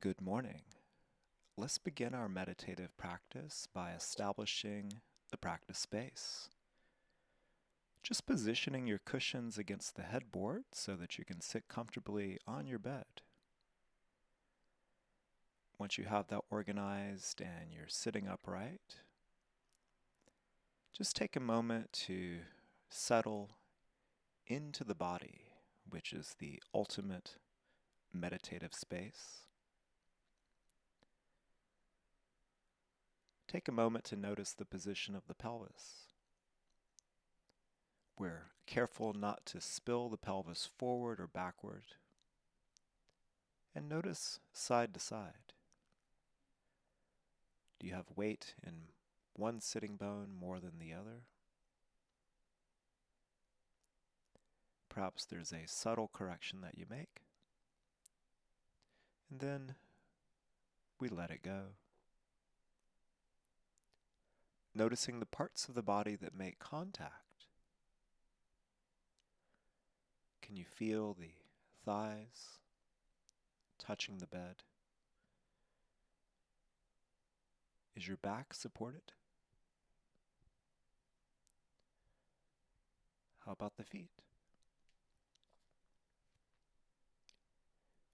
Good morning. Let's begin our meditative practice by establishing the practice space. Just positioning your cushions against the headboard so that you can sit comfortably on your bed. Once you have that organized and you're sitting upright, just take a moment to settle into the body, which is the ultimate meditative space. Take a moment to notice the position of the pelvis. We're careful not to spill the pelvis forward or backward. And notice side to side. Do you have weight in one sitting bone more than the other? Perhaps there's a subtle correction that you make. And then we let it go. Noticing the parts of the body that make contact. Can you feel the thighs touching the bed? Is your back supported? How about the feet?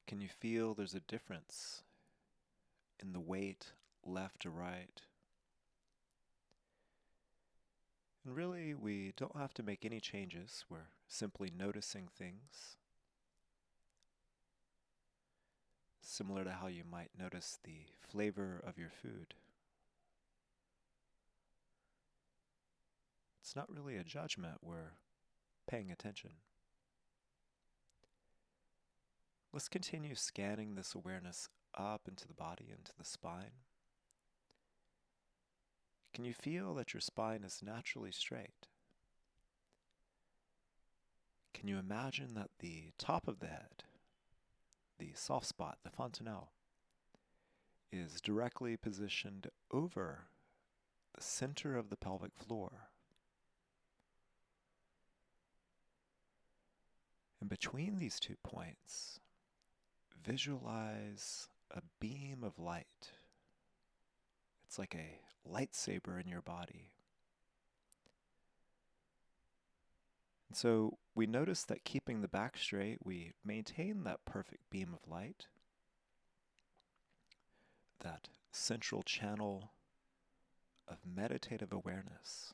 Can you feel there's a difference in the weight left to right? And really, we don't have to make any changes. We're simply noticing things, similar to how you might notice the flavor of your food. It's not really a judgment, we're paying attention. Let's continue scanning this awareness up into the body, into the spine. Can you feel that your spine is naturally straight? Can you imagine that the top of the head, the soft spot, the fontanelle, is directly positioned over the center of the pelvic floor? And between these 2 points, visualize a beam of light. It's like a lightsaber in your body. And so we notice that keeping the back straight, we maintain that perfect beam of light, that central channel of meditative awareness.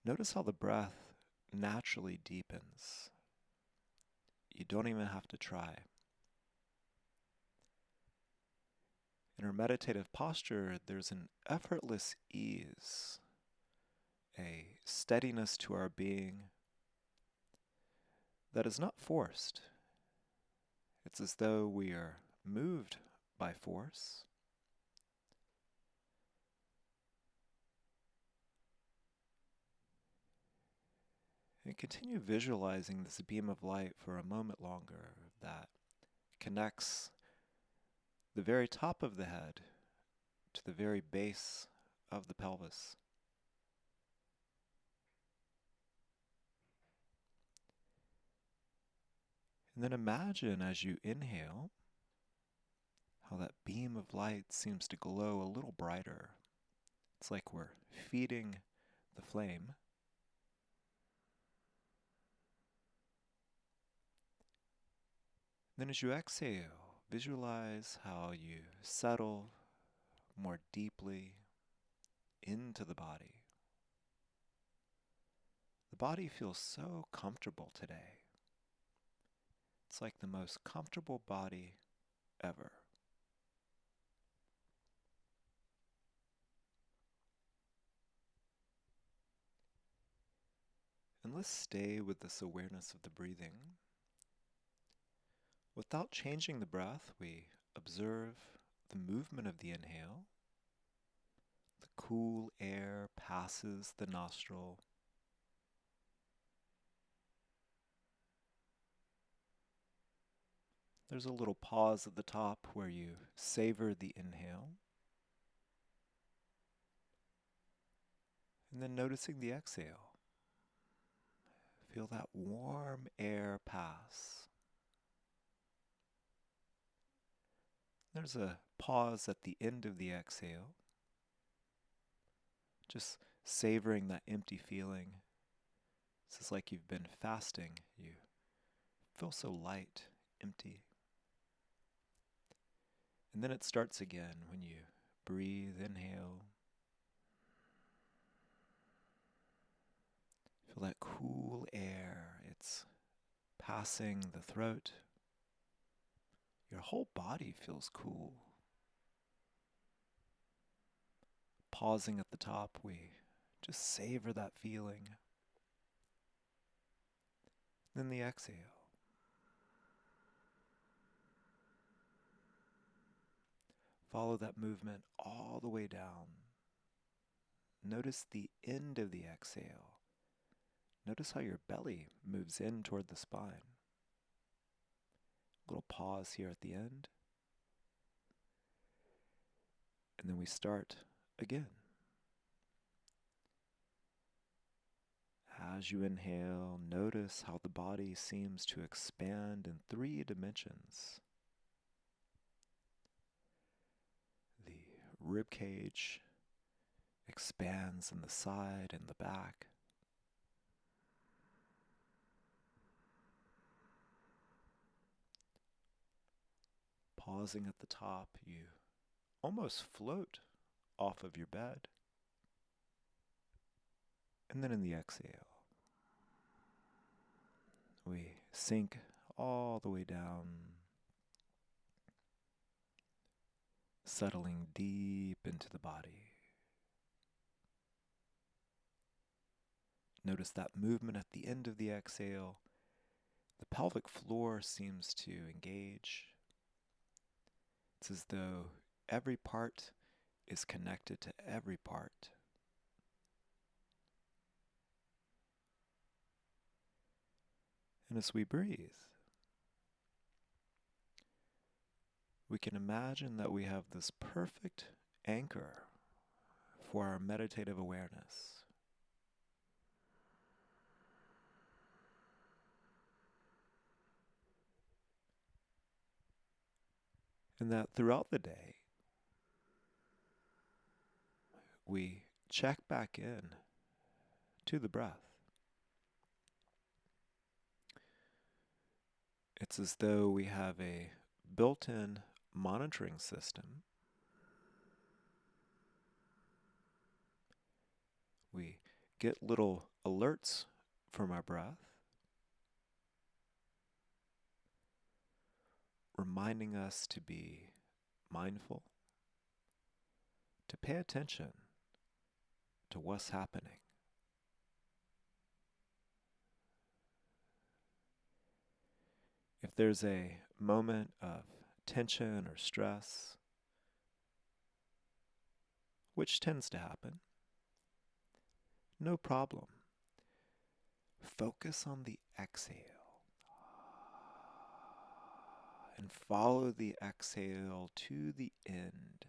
Notice how the breath naturally deepens. You don't even have to try. In our meditative posture, there's an effortless ease, a steadiness to our being that is not forced. It's as though we are moved by force. And continue visualizing this beam of light for a moment longer that connects the very top of the head to the very base of the pelvis. And then imagine as you inhale how that beam of light seems to glow a little brighter. It's like we're feeding the flame. Then as you exhale, visualize how you settle more deeply into the body. The body feels so comfortable today. It's like the most comfortable body ever. And let's stay with this awareness of the breathing. Without changing the breath, we observe the movement of the inhale. The cool air passes the nostril. There's a little pause at the top where you savor the inhale. And then noticing the exhale. Feel that warm air pass. There's a pause at the end of the exhale, just savoring that empty feeling. This is like you've been fasting. You feel so light, empty. And then it starts again when you breathe, inhale. Feel that cool air. It's passing the throat. Your whole body feels cool. Pausing at the top, we just savor that feeling. Then the exhale. Follow that movement all the way down. Notice the end of the exhale. Notice how your belly moves in toward the spine. Little pause here at the end. And then we start again. As you inhale, notice how the body seems to expand in 3 dimensions. The rib cage expands in the side and the back. Pausing at the top, you almost float off of your bed. And then in the exhale, we sink all the way down, settling deep into the body. Notice that movement at the end of the exhale. The pelvic floor seems to engage. It's as though every part is connected to every part. And as we breathe, we can imagine that we have this perfect anchor for our meditative awareness. And that throughout the day, we check back in to the breath. It's as though we have a built-in monitoring system. We get little alerts from our breath, reminding us to be mindful, to pay attention to what's happening. If there's a moment of tension or stress, which tends to happen, no problem. Focus on the exhale and follow the exhale to the end.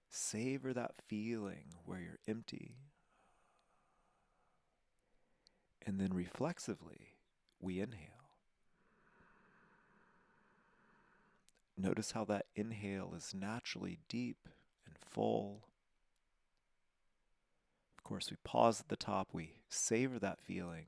Savor that feeling where you're empty. And then reflexively, we inhale. Notice how that inhale is naturally deep and full. Of course, we pause at the top, we savor that feeling.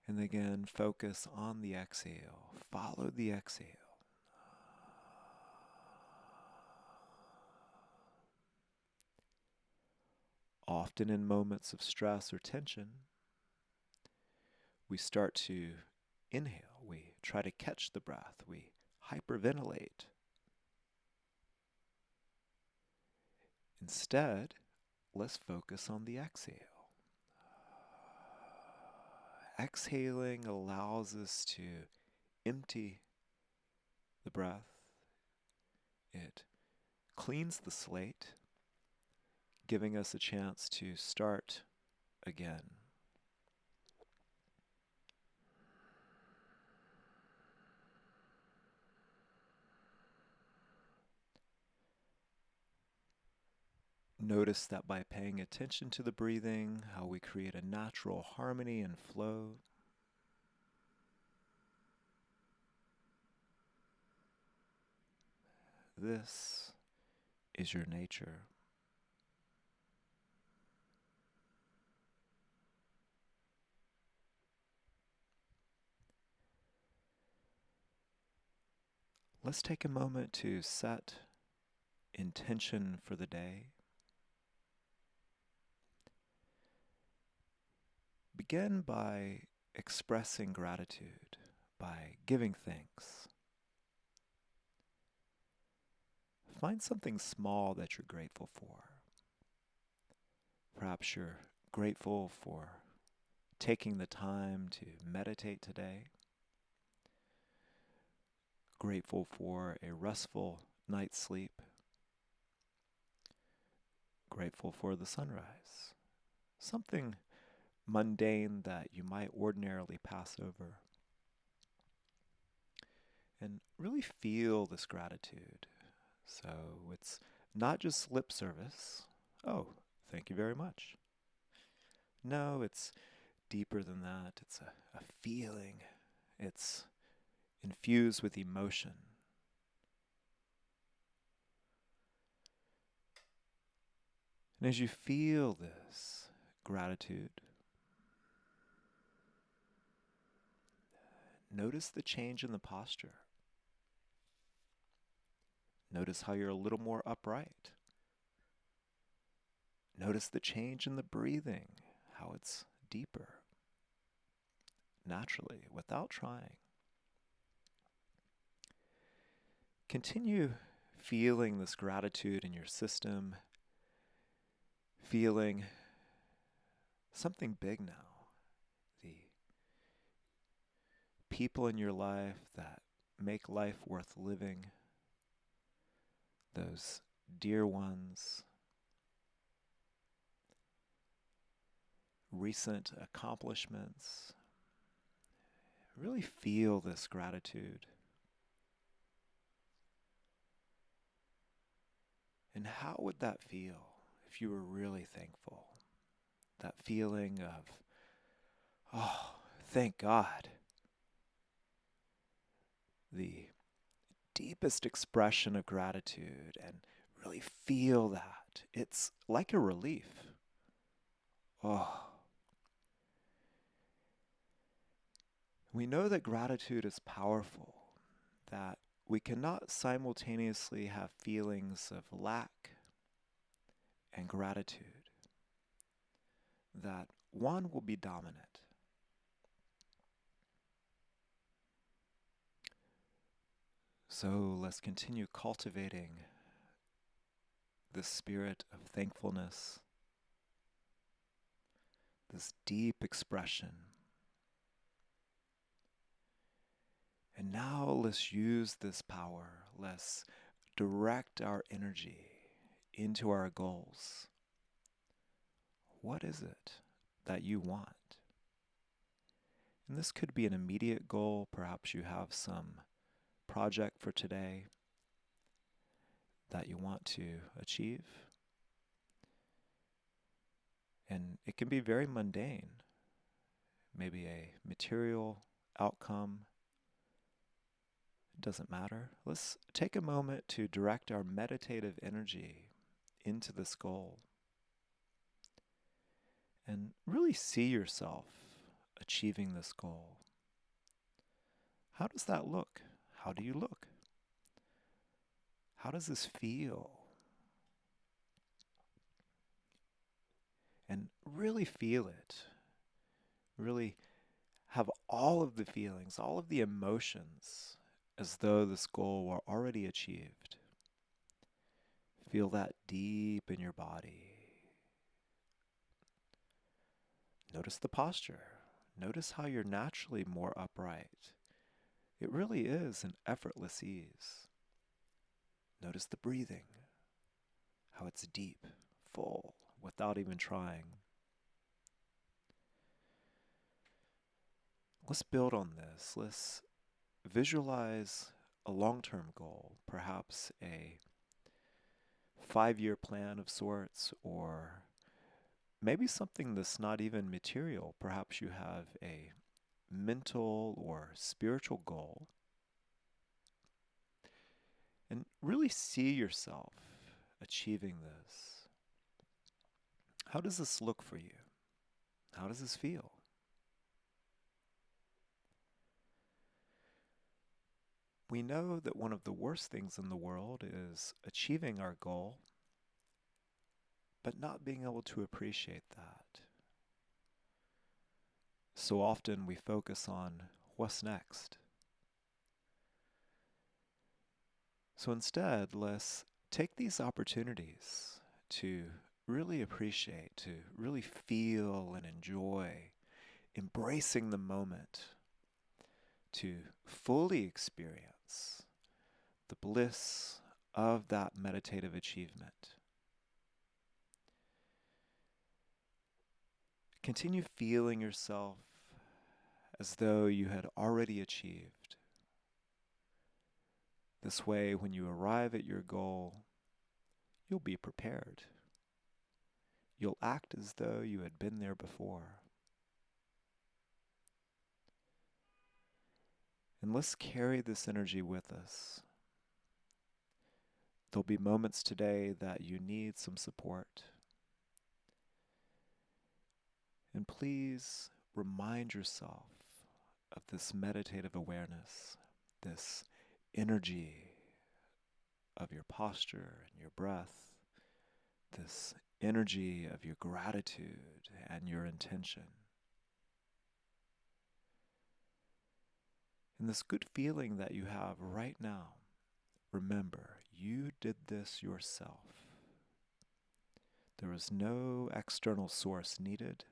And again, focus on the exhale. Follow the exhale. Often in moments of stress or tension, we start to inhale. We try to catch the breath. We hyperventilate. Instead, let's focus on the exhale. Exhaling allows us to empty the breath. It cleans the slate, giving us a chance to start again. Notice that by paying attention to the breathing, how we create a natural harmony and flow. this is your nature. Let's take a moment to set intention for the day. Begin by expressing gratitude, by giving thanks. Find something small that you're grateful for. Perhaps you're grateful for taking the time to meditate today. Grateful for a restful night's sleep. Grateful for the sunrise. Something mundane that you might ordinarily pass over. And really feel this gratitude. So it's not just lip service. Oh, thank you very much. No, it's deeper than that. It's a feeling. It's infused with emotion. And as you feel this gratitude, notice the change in the posture. Notice how you're a little more upright. Notice the change in the breathing, how it's deeper, naturally, without trying. Continue feeling this gratitude in your system, feeling something big now. The people in your life that make life worth living, those dear ones, recent accomplishments. Really feel this gratitude. And how would that feel if you were really thankful? That feeling of, oh, thank God. The deepest expression of gratitude, and really feel that. It's like a relief. Oh. We know that gratitude is powerful, that we cannot simultaneously have feelings of lack and gratitude, that one will be dominant. So let's continue cultivating the spirit of thankfulness, this deep expression. And now let's use this power. Let's direct our energy into our goals. What is it that you want? And this could be an immediate goal. Perhaps you have some project for today that you want to achieve. And it can be very mundane. Maybe a material outcome. It doesn't matter. Let's take a moment to direct our meditative energy into this goal. And really see yourself achieving this goal. How does that look? How do you look? How does this feel? And really feel it. Really have all of the feelings, all of the emotions, as though this goal were already achieved. Feel that deep in your body. Notice the posture. Notice how you're naturally more upright. It really is an effortless ease. Notice the breathing, how it's deep, full, without even trying. Let's build on this. Let's visualize a long-term goal, perhaps a 5-year plan of sorts, or maybe something that's not even material. Perhaps you have a mental or spiritual goal. And really see yourself achieving this. How does this look for you? How does this feel? We know that one of the worst things in the world is achieving our goal, but not being able to appreciate that. So often we focus on what's next. So instead, let's take these opportunities to really appreciate, to really feel and enjoy, embracing the moment, to fully experience the bliss of that meditative achievement. Continue feeling yourself as though you had already achieved. This way, when you arrive at your goal, you'll be prepared. You'll act as though you had been there before. And let's carry this energy with us. There'll be moments today that you need some support. And please remind yourself of this meditative awareness, this energy of your posture and your breath, this energy of your gratitude and your intention. And this good feeling that you have right now, remember, you did this yourself. There was no external source needed.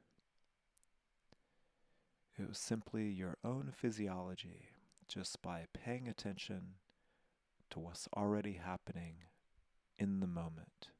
It was simply your own physiology, just by paying attention to what's already happening in the moment.